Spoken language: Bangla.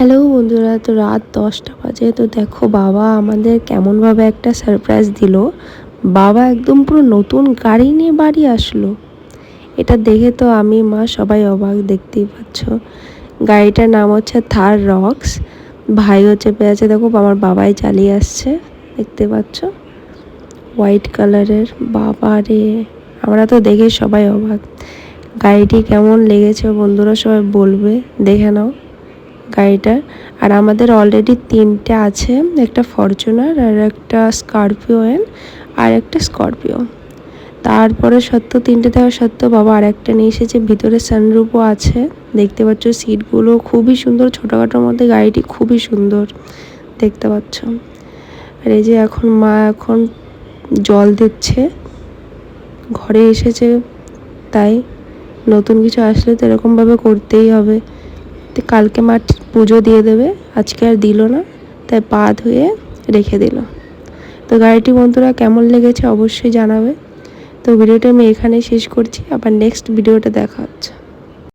হ্যালো বন্ধুরা, তো রাত 10টা বাজে। তো দেখো বাবা আমাদের কেমনভাবে একটা সারপ্রাইজ দিল। বাবা একদম পুরো নতুন গাড়ি নিয়ে বাড়ি আসলো। এটা দেখে তো আমি মা সবাই অবাক, দেখতেই পাচ্ছ। গাড়িটার নাম হচ্ছে থার রক্স। ভাইও চেপে আছে, দেখো আমার বাবাই চালিয়ে আসছে, দেখতে পাচ্ছ। হোয়াইট কালারের। বাবা রে, আমরা তো দেখে সবাই অবাক। গাড়িটি কেমন লেগেছে বন্ধুরা সবাই বলবে, দেখে নাও গাড়িটা। আর আমাদের অলরেডি 3টে আছে, একটা ফরচুনার আর একটা স্করপিও আর একটা স্করপিও। তারপরে সত্য 3টে দেওয়া সত্ত্বেও বাবা আর একটা নিয়ে এসেছে, ভিতরে সানরুফও আছে, দেখতে পাচ্ছ। সিটগুলো খুবই সুন্দর, ছোটোখাটোর মধ্যে গাড়িটি খুবই সুন্দর, দেখতে পাচ্ছ। আর এই যে এখন মা এখন জল দিচ্ছে, ঘরে এসেছে তাই নতুন কিছু আসলে তো এরকমভাবে করতেই হবে। তো কালকে মা পুজো দিয়ে দেবে, আজকে আর দিল না, তাই পা ধুয়ে রেখে দিল। তো গাড়িটি বন্ধুরা কেমন লেগেছে অবশ্যই জানাবে। তো ভিডিওটা আমি এখানেই শেষ করছি, আবার নেক্সট ভিডিওটা দেখা হচ্ছে।